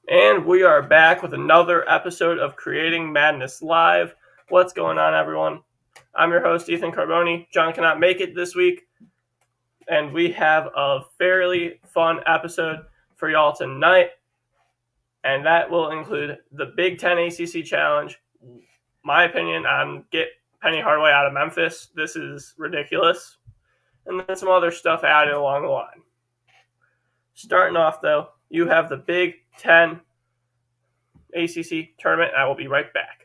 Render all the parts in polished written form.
And we are back with another episode of Creating Madness Live. What's going on, everyone? I'm your host, Ethan Carboni. John cannot make it this week, and we have a fairly fun episode for y'all tonight, and that will include the Big Ten ACC Challenge, my opinion on get Penny Hardaway out of Memphis. This is ridiculous. And then some other stuff added along the line. Starting off, though, you have the Big Ten ACC tournament. I will be right back.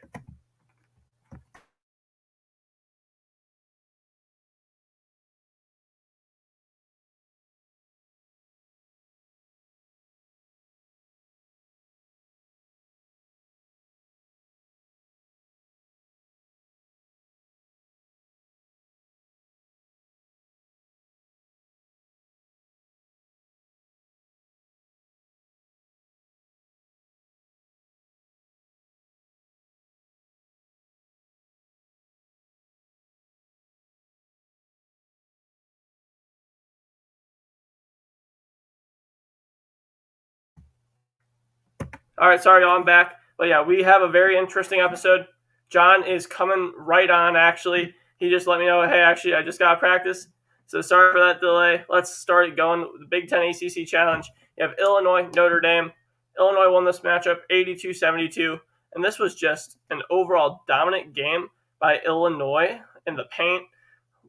All right, sorry, y'all, I'm back. But yeah, we have a very interesting episode. John is coming right on, actually. He just let me know, hey, actually, I just got to practice. So sorry for that delay. Let's start it going. The Big Ten ACC Challenge. You have Illinois, Notre Dame. Illinois won this matchup 82-72. And this was just an overall dominant game by Illinois in the paint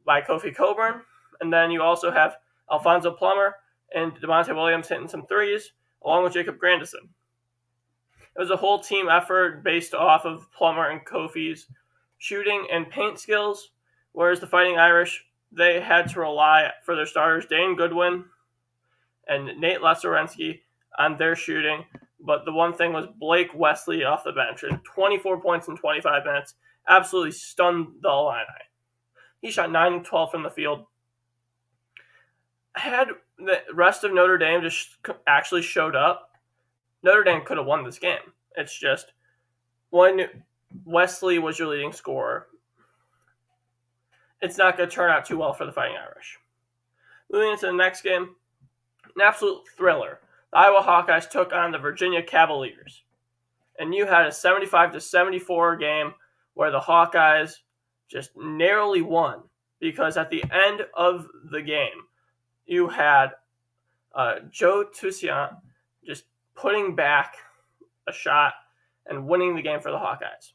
by Kofi Coburn. And then you also have Alfonso Plummer and DeMonte Williams hitting some threes, along with Jacob Grandison. It was a whole team effort based off of Plummer and Kofi's shooting and paint skills, whereas the Fighting Irish, they had to rely for their starters, Dane Goodwin and Nate Lesarensky, on their shooting. But the one thing was Blake Wesley off the bench, and 24 points in 25 minutes, absolutely stunned the Illini. He shot 9 of 12 from the field. Had the rest of Notre Dame just actually showed up, Notre Dame could have won this game. It's just when Wesley was your leading scorer, it's not going to turn out too well for the Fighting Irish. Moving into the next game, an absolute thriller. The Iowa Hawkeyes took on the Virginia Cavaliers. And you had a 75-74 game where the Hawkeyes just narrowly won, because at the end of the game, you had Joe Toussaint just putting back a shot and winning the game for the Hawkeyes.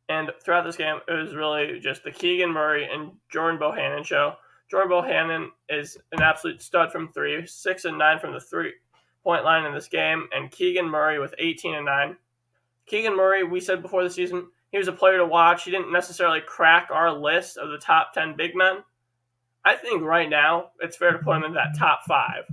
And throughout this game, it was really just the Keegan Murray and Jordan Bohannon show. Jordan Bohannon is an absolute stud from three, 6 and 9 from the 3-point line in this game, and Keegan Murray with 18 and 9. Keegan Murray, we said before the season, he was a player to watch. He didn't necessarily crack our list of the top 10 big men. I think right now it's fair to put him in that top 5.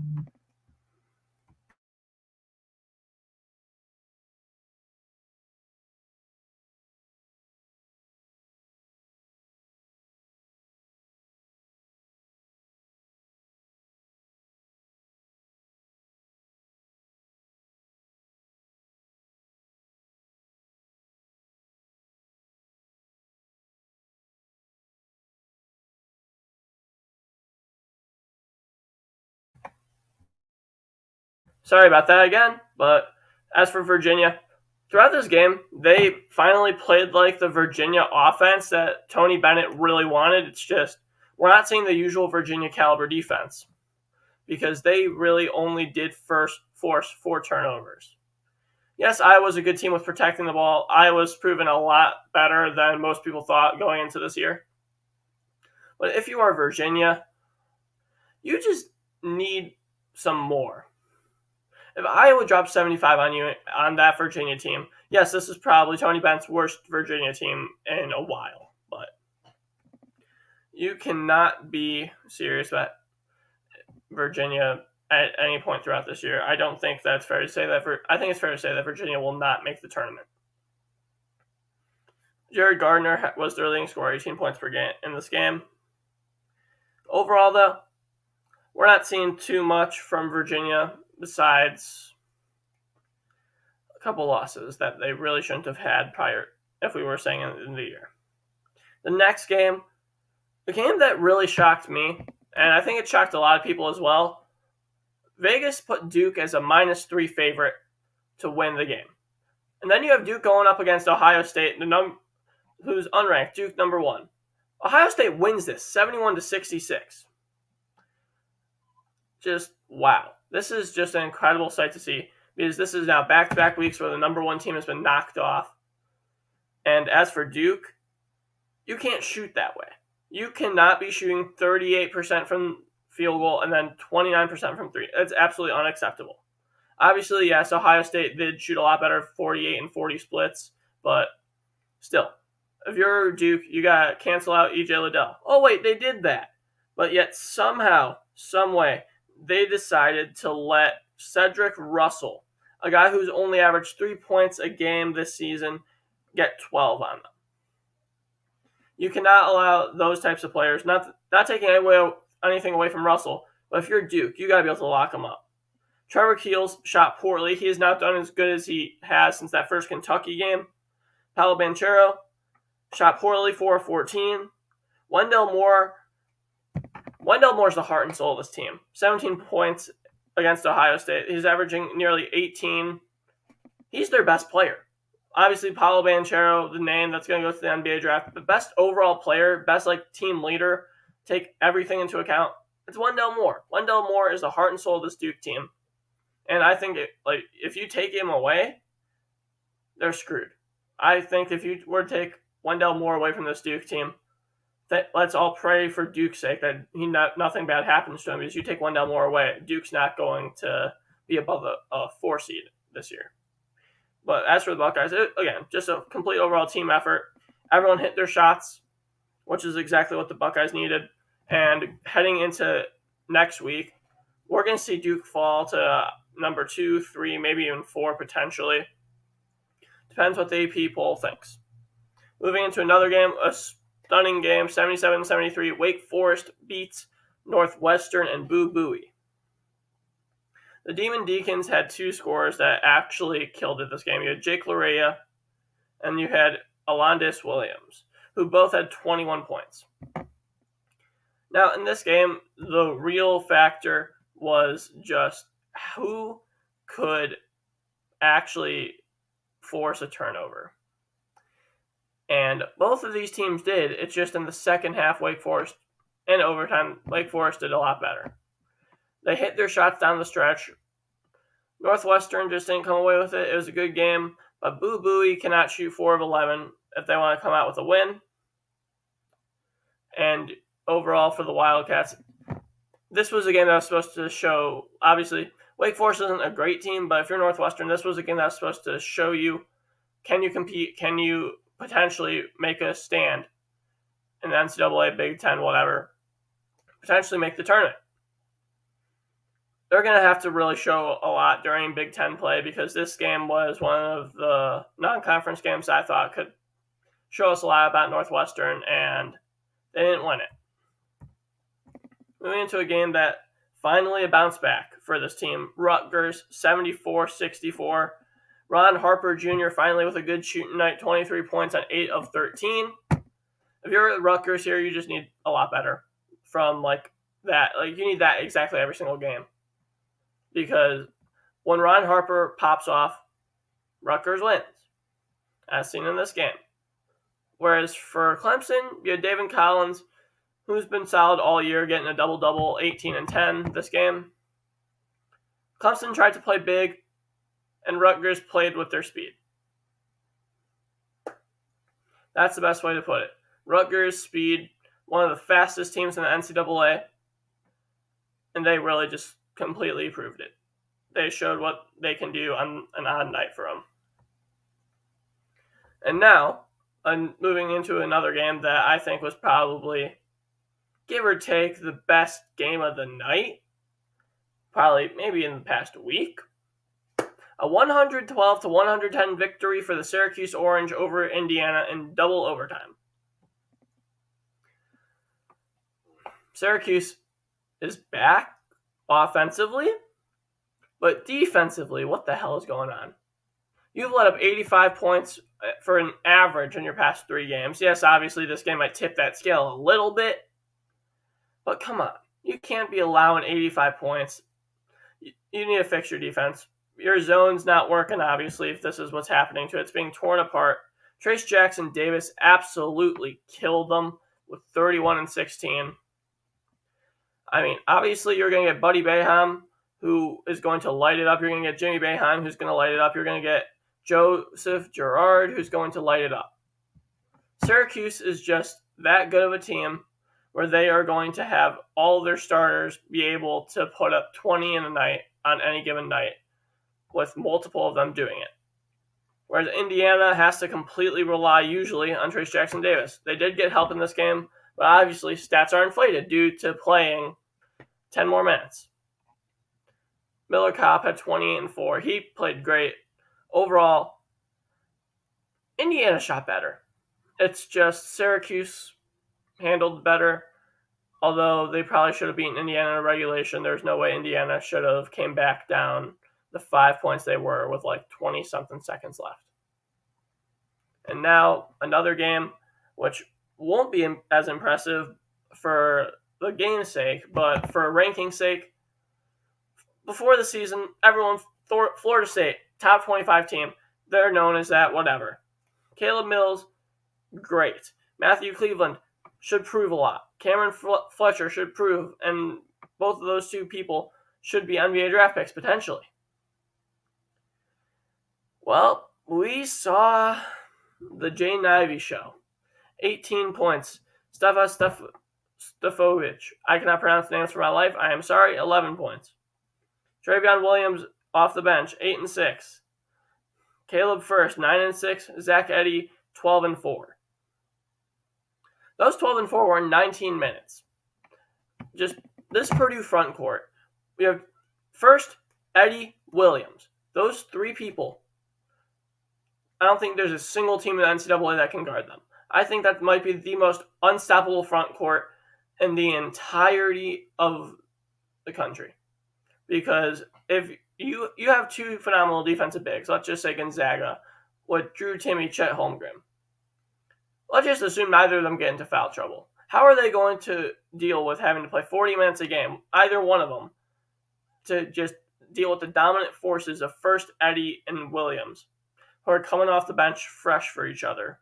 Sorry about that again, but as for Virginia, throughout this game, they finally played like the Virginia offense that Tony Bennett really wanted. It's just, we're not seeing the usual Virginia caliber defense, because they really only did force 4 turnovers. Yes, Iowa's a good team with protecting the ball. Iowa's proven a lot better than most people thought going into this year. But if you are Virginia, you just need some more. If Iowa drops 75 on you on that Virginia team, yes, this is probably Tony Bennett's worst Virginia team in a while, but you cannot be serious about Virginia at any point throughout this year. I don't think that's fair to say that. I think it's fair to say that Virginia will not make the tournament. Jared Gardner was their leading scorer, 18 points per game in this game. Overall, though, we're not seeing too much from Virginia besides a couple losses that they really shouldn't have had prior, if we were saying in the year. The next game, the game that really shocked me, and I think it shocked a lot of people as well, Vegas put Duke as a -3 favorite to win the game. And then you have Duke going up against Ohio State, who's unranked, Duke number 1. Ohio State wins this 71-66. Just wow. This is just an incredible sight to see, because this is now back-to-back weeks where the number 1 team has been knocked off. And as for Duke, you can't shoot that way. You cannot be shooting 38% from field goal and then 29% from 3. That's absolutely unacceptable. Obviously, yes, Ohio State did shoot a lot better, 48 and 40 splits, but still, if you're Duke, you got to cancel out E.J. Liddell. Oh, wait, they did that. But yet somehow, some way, they decided to let Cedric Russell, a guy who's only averaged 3 points a game this season, get 12 on them. You cannot allow those types of players, not taking anything away from Russell, but if you're Duke, you got to be able to lock him up. Trevor Keels shot poorly. He has not done as good as he has since that first Kentucky game. Paolo Banchero shot poorly, 4 of 14. Wendell Moore's the heart and soul of this team. 17 points against Ohio State. He's averaging nearly 18. He's their best player. Obviously, Paolo Banchero, the name that's going to go to the NBA draft. The best overall player, best team leader, take everything into account. It's Wendell Moore. Wendell Moore is the heart and soul of this Duke team. And I think if you take him away, they're screwed. I think if you were to take Wendell Moore away from this Duke team, let's all pray for Duke's sake that nothing bad happens to him, because you take Wendell Moore away, Duke's not going to be above a 4 seed this year. But as for the Buckeyes, again, just a complete overall team effort. Everyone hit their shots, which is exactly what the Buckeyes needed. And heading into next week, we're going to see Duke fall to number 2, 3, maybe even 4 potentially. Depends what the AP poll thinks. Moving into another game, a stunning game, 77-73. Wake Forest beats Northwestern and Boo Buie. The Demon Deacons had 2 scorers that actually killed it this game. You had Jake Larea and you had Alondis Williams, who both had 21 points. Now, in this game, the real factor was just who could actually force a turnover. And both of these teams did. It's just in the second half, Wake Forest, and overtime, Wake Forest did a lot better. They hit their shots down the stretch. Northwestern just didn't come away with it. It was a good game, but Boo Buie cannot shoot 4 of 11 if they want to come out with a win. And overall for the Wildcats, this was a game that was supposed to show, obviously, Wake Forest isn't a great team, but if you're Northwestern, this was a game that was supposed to show you, can you compete? Can you potentially make a stand in the NCAA, Big Ten, whatever, potentially make the tournament? They're going to have to really show a lot during Big Ten play, because this game was one of the non-conference games I thought could show us a lot about Northwestern, and they didn't win it. Moving into a game that finally a bounce back for this team. Rutgers, 74-64. Ron Harper Jr. finally with a good shooting night, 23 points on 8 of 13. If you're at Rutgers here, you just need a lot better from that. You need that exactly every single game. Because when Ron Harper pops off, Rutgers wins, as seen in this game. Whereas for Clemson, you had David Collins, who's been solid all year, getting a double-double, 18 and 10 this game. Clemson tried to play big, and Rutgers played with their speed. That's the best way to put it. Rutgers' speed, one of the fastest teams in the NCAA, and they really just completely proved it. They showed what they can do on an odd night for them. And now, moving into another game that I think was probably, give or take, the best game of the night, probably maybe in the past week. A 112-110 victory for the Syracuse Orange over Indiana in double overtime. Syracuse is back offensively, but defensively, what the hell is going on? You've let up 85 points for an average in your past 3 games. Yes, obviously this game might tip that scale a little bit, but come on. You can't be allowing 85 points. You need to fix your defense. your zone's not working, obviously, if this is what's happening to it. It's being torn apart. Trace Jackson Davis absolutely killed them with 31 and 16. I mean, obviously, you're going to get Buddy Boeheim, who is going to light it up. You're going to get Jimmy Boeheim, who's going to light it up. You're going to get Joseph Girard, who's going to light it up. Syracuse is just that good of a team where they are going to have all their starters be able to put up 20 in a night on any given night, with multiple of them doing it. Whereas Indiana has to completely rely usually on Trace Jackson Davis. They did get help in this game, but obviously stats are inflated due to playing 10 more minutes. Miller Kopp had 28 and 4. He played great. Overall, Indiana shot better. It's just Syracuse handled better. Although they probably should have beaten Indiana in regulation, there's no way Indiana should have came back down the 5 points they were with like 20-something seconds left. And now another game, which won't be as impressive for the game's sake, but for ranking's sake. Before the season, everyone, Florida State, top 25 team, they're known as that, whatever. Caleb Mills, great. Matthew Cleveland should prove a lot. Cameron Fletcher should prove, and both of those two people should be NBA draft picks, potentially. Well, we saw the Jaden Ivey show. 18 points. Stefanovic. I cannot pronounce the names for my life. I am sorry. 11 points. Travion Williams off the bench, 8 and 6. Caleb First, 9 and 6. Zach Edey, 12 and 4. Those 12 and 4 were in 19 minutes. Just this Purdue front court. We have First, Edey, Williams. Those three people. I don't think there's a single team in the NCAA that can guard them. I think that might be the most unstoppable front court in the entirety of the country. Because if you have two phenomenal defensive bigs, let's just say Gonzaga, with Drew Timme, Chet Holmgren. Let's just assume neither of them get into foul trouble. How are they going to deal with having to play 40 minutes a game, either one of them, to just deal with the dominant forces of First, Edey, and Williams, who are coming off the bench fresh for each other?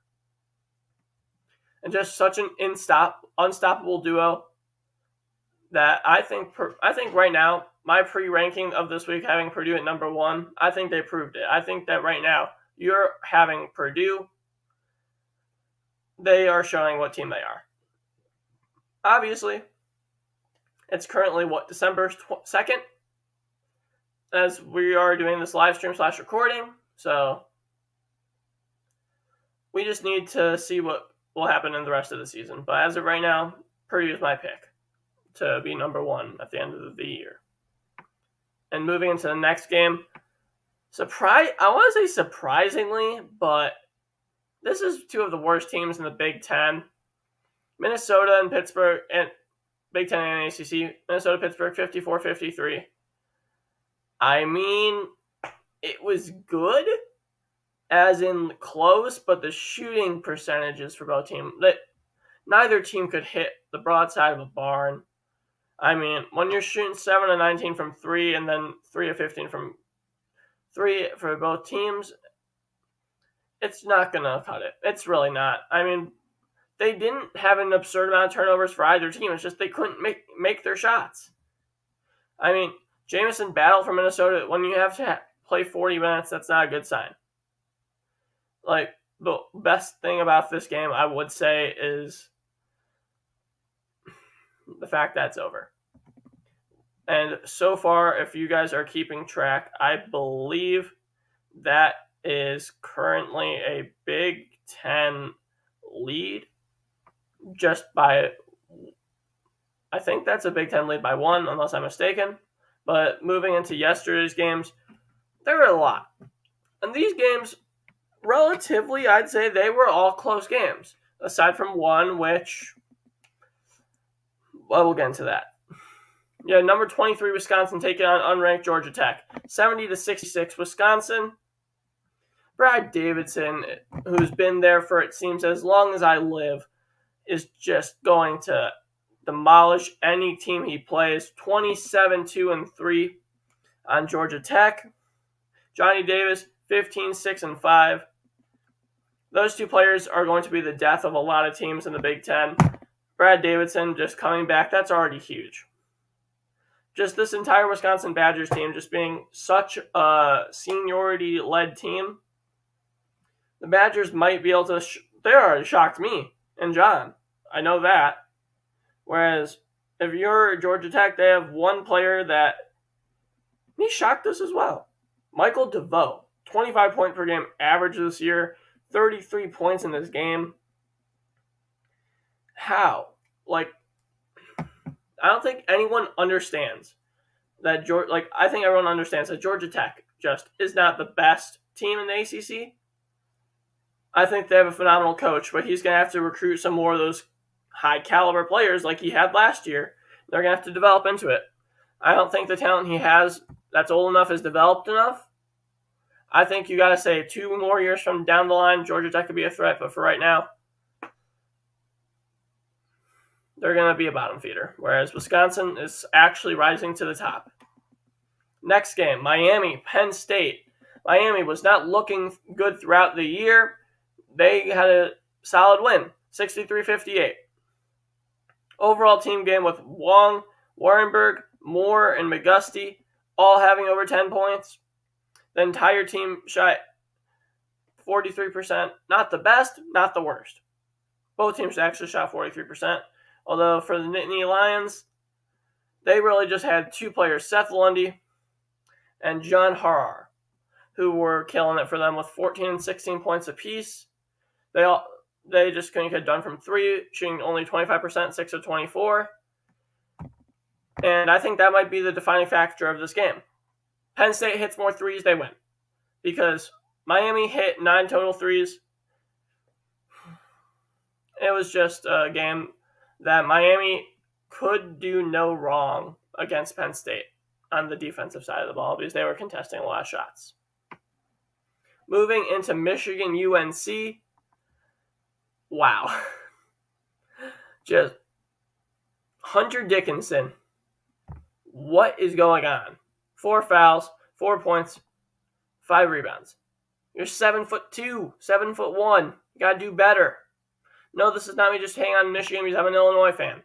And just such an unstoppable duo that I think right now, my pre-ranking of this week having Purdue at number 1, I think they proved it. I think that right now, you're having Purdue, they are showing what team they are. Obviously, it's currently, December 2nd, as we are doing this live stream / recording, so we just need to see what will happen in the rest of the season. But as of right now, Purdue is my pick to be number 1 at the end of the year. And moving into the next game, I want to say surprisingly, but this is two of the worst teams in the Big Ten. Minnesota and Pittsburgh, and Big Ten and ACC, Minnesota-Pittsburgh 54-53. I mean, it was good, as in close, but the shooting percentages for both teams, neither team could hit the broadside of a barn. I mean, when you're shooting 7 of 19 from 3 and then 3 of 15 from 3 for both teams, it's not going to cut it. It's really not. I mean, they didn't have an absurd amount of turnovers for either team. It's just they couldn't make their shots. I mean, Jamison Battle from Minnesota, when you have to play 40 minutes, that's not a good sign. Like, the best thing about this game, I would say, is the fact that it's over. And so far, if you guys are keeping track, I believe that is currently a Big Ten lead just by, I think that's a Big Ten lead by 1, unless I'm mistaken. But moving into yesterday's games, there were a lot. And these games, relatively, I'd say they were all close games, aside from one, which, well, we'll get into that. Yeah, number 23, Wisconsin taking on unranked Georgia Tech. 70-66, Wisconsin. Brad Davidson, who's been there for, it seems, as long as I live, is just going to demolish any team he plays. 27-2-3 on Georgia Tech. Johnny Davis, 15, 6, and 5. Those two players are going to be the death of a lot of teams in the Big Ten. Brad Davidson just coming back, that's already huge. Just this entire Wisconsin Badgers team just being such a seniority-led team, the Badgers might be able to they already shocked me and John. I know that. Whereas if you're Georgia Tech, they have one player that he shocked us as well. Michael DeVoe, 25 point per game average this year, 33 points in this game. How? I don't think anyone understands that I think everyone understands that Georgia Tech just is not the best team in the ACC. I think they have a phenomenal coach, but he's going to have to recruit some more of those high caliber players like he had last year. They're going to have to develop into it. I don't think the talent he has that's old enough is developed enough. I think you got to say 2 more years from down the line, Georgia Tech could be a threat, but for right now, they're going to be a bottom feeder, whereas Wisconsin is actually rising to the top. Next game, Miami, Penn State. Miami was not looking good throughout the year. They had a solid win, 63-58. Overall team game with Wong, Warrenberg, Moore, and McGusty all having over 10 points. The entire team shot 43%. Not the best, not the worst. Both teams actually shot 43%. Although for the Nittany Lions, they really just had 2 players, Seth Lundy and John Harrar, who were killing it for them with 14 and 16 points apiece. They just couldn't get done from 3, shooting only 25%, 6 of 24. And I think that might be the defining factor of this game. Penn State hits more threes, they win. Because Miami hit 9 total threes. It was just a game that Miami could do no wrong against Penn State on the defensive side of the ball because they were contesting a lot of shots. Moving into Michigan UNC. Wow. Just Hunter Dickinson. What is going on? 4 fouls, 4 points, 5 rebounds. You're 7'2", 7'1". You gotta do better. No, this is not me just hanging on Michigan because I'm an Illinois fan.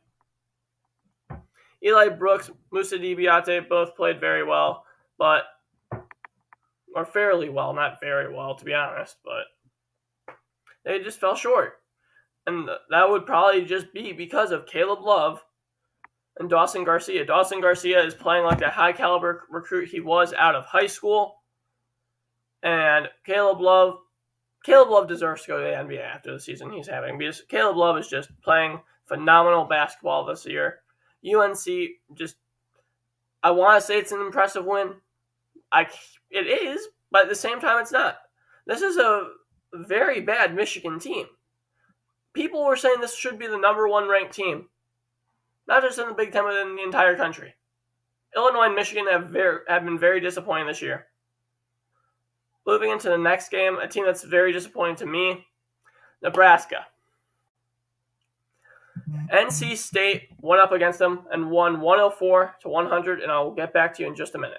Eli Brooks, Musa Dibiate both played very well, or fairly well, not very well to be honest, but they just fell short. And that would probably just be because of Caleb Love and Dawson Garcia. Dawson Garcia is playing like the high caliber recruit he was out of high school. And Caleb Love deserves to go to the NBA after the season he's having because Caleb Love is just playing phenomenal basketball this year. UNC I want to say it's an impressive win. It is, but at the same time it's not. This is a very bad Michigan team. People were saying this should be the number 1 ranked team. Not just in the Big Ten, but in the entire country. Illinois and Michigan have been very disappointing this year. Moving into the next game, a team that's very disappointing to me, Nebraska. NC State went up against them and won 104-100, and I'll get back to you in just a minute.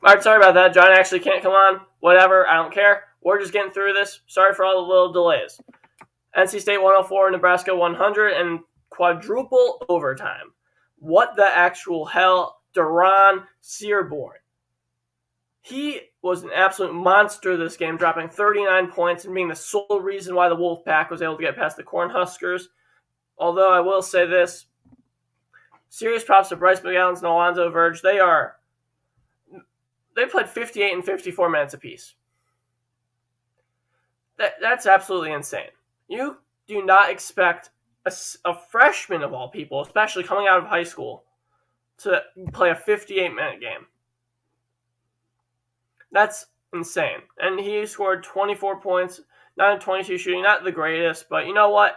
All right, sorry about that. John actually can't come on. Whatever, I don't care. We're just getting through this. Sorry for all the little delays. NC State 104, Nebraska 100, and quadruple overtime. What the actual hell? Deron Searborn. He was an absolute monster this game, dropping 39 points and being the sole reason why the Wolfpack was able to get past the Cornhuskers. Although I will say this, serious props to Bryce McGowan and Alonzo Verge. They played 58 and 54 minutes apiece. That's absolutely insane. You do not expect a freshman of all people, especially coming out of high school, to play a 58-minute game. That's insane. And he scored 24 points, 9 of 22 shooting, not the greatest, but you know what?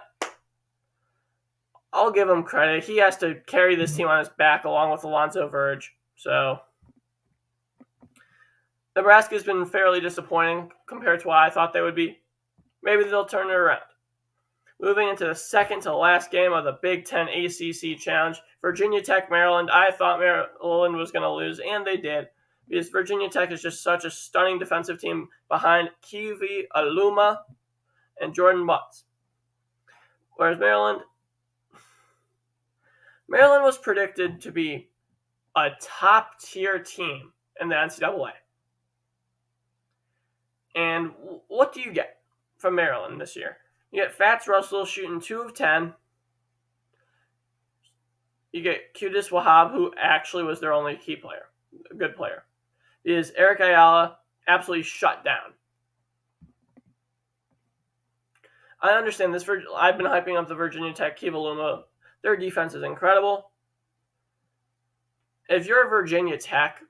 I'll give him credit. He has to carry this team on his back along with Alonzo Verge. So Nebraska's been fairly disappointing compared to what I thought they would be. Maybe they'll turn it around. Moving into the second to last game of the Big Ten ACC Challenge, Virginia Tech, Maryland. I thought Maryland was going to lose, and they did, because Virginia Tech is just such a stunning defensive team behind Kiwi Aluma and Jordan Butts. Whereas Maryland was predicted to be a top-tier team in the NCAA. And what do you get from Maryland this year? You get Fats Russell shooting 2 of 10. You get Qudus Wahab, who actually was their only key player, a good player. Is Eric Ayala absolutely shut down. I understand this. I've been hyping up the Virginia Tech Kivaluma. Their defense is incredible. If you're Virginia Tech,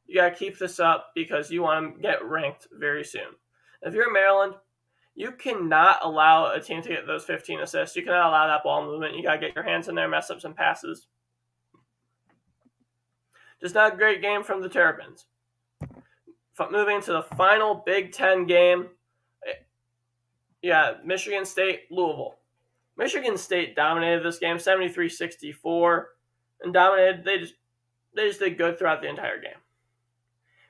you got to keep this up because you want to get ranked very soon. If you're Maryland, you cannot allow a team to get those 15 assists. You cannot allow that ball movement. You got to get your hands in there, mess up some passes. Just not a great game from the Terrapins. Moving to the final Big Ten game, Michigan State, Louisville. Michigan State dominated this game, 73-64, and dominated. They just did good throughout the entire game.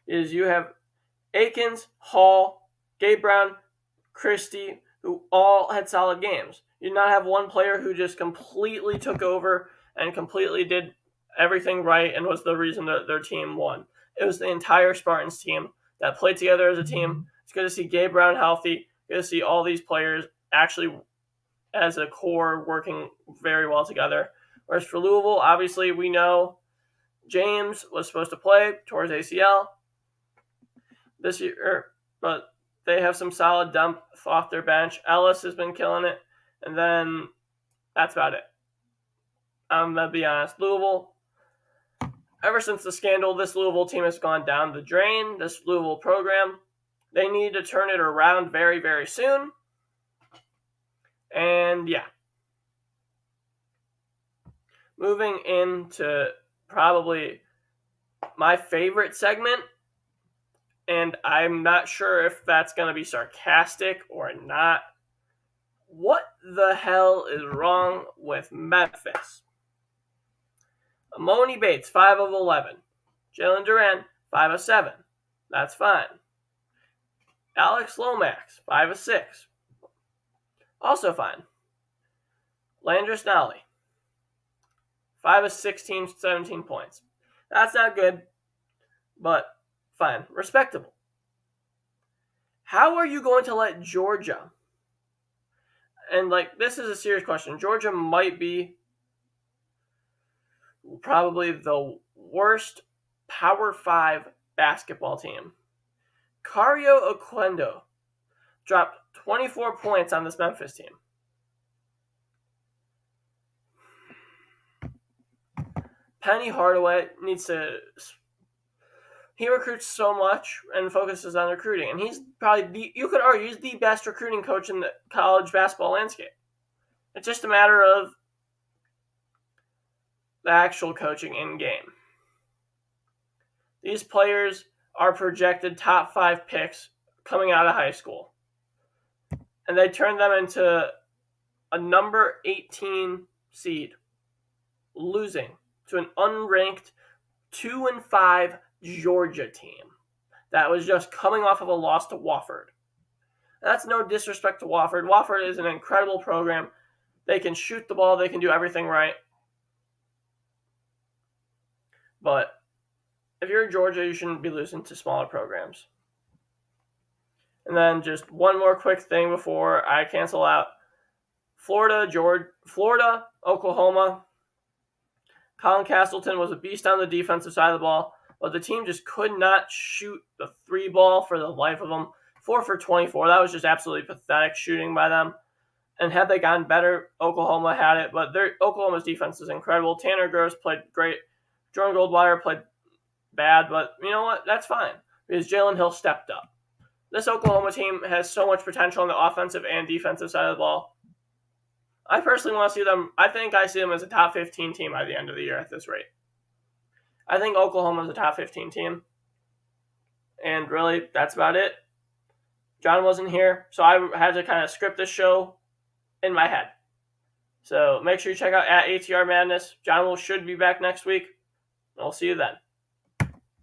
You have Akins, Hall, Gabe Brown, Christie, who all had solid games. You did not have one player who just completely took over and completely did everything right and was the reason that their team won. It was the entire Spartans team that played together as a team. It's good to see Gabe Brown healthy. Good to see all these players actually as a core working very well together. Whereas for Louisville, obviously we know James was supposed to play towards ACL this year, but they have some solid depth off their bench. Ellis has been killing it, and then that's about it. I'm going to be honest. Louisville, ever since the scandal, this Louisville team has gone down the drain, this Louisville program. They need to turn it around very, very soon. And yeah. Moving into probably my favorite segment, and I'm not sure if that's going to be sarcastic or not. What the hell is wrong with Memphis? Amoni Bates, 5 of 11. Jalen Duran, 5 of 7. That's fine. Alex Lomax, 5 of 6. Also fine. Landris Nolly, 5 of 16, 17 points. That's not good, but fine. Respectable. How are you going to let Georgia, and this is a serious question, Georgia might be probably the worst Power 5 basketball team. Cario Oquendo dropped 24 points on this Memphis team. Penny Hardaway he recruits so much and focuses on recruiting. And he's probably, you could argue, he's the best recruiting coach in the college basketball landscape. It's just a matter of the actual coaching in game. These players are projected top 5 picks coming out of high school. And they turn them into a number 18 seed, losing to an unranked 2-5 Georgia team that was just coming off of a loss to Wofford. That's no disrespect to Wofford. Wofford is an incredible program. They can shoot the ball. They can do everything right. But if you're Georgia, you shouldn't be losing to smaller programs. And then just one more quick thing before I cancel out. Florida, Oklahoma. Colin Castleton was a beast on the defensive side of the ball, but the team just could not shoot the 3 ball for the life of them. 4 for 24. That was just absolutely pathetic shooting by them. And had they gotten better, Oklahoma had it. But Oklahoma's defense is incredible. Tanner Gross played great. Jordan Goldwire played bad. But you know what? That's fine because Jalen Hill stepped up. This Oklahoma team has so much potential on the offensive and defensive side of the ball. I personally want to see them. I think I see them as a top 15 team by the end of the year at this rate. I think Oklahoma is a top 15 team. And really, that's about it. John wasn't here, so I had to kind of script this show in my head. So make sure you check out at ATR Madness. John should be back next week. I'll see you then.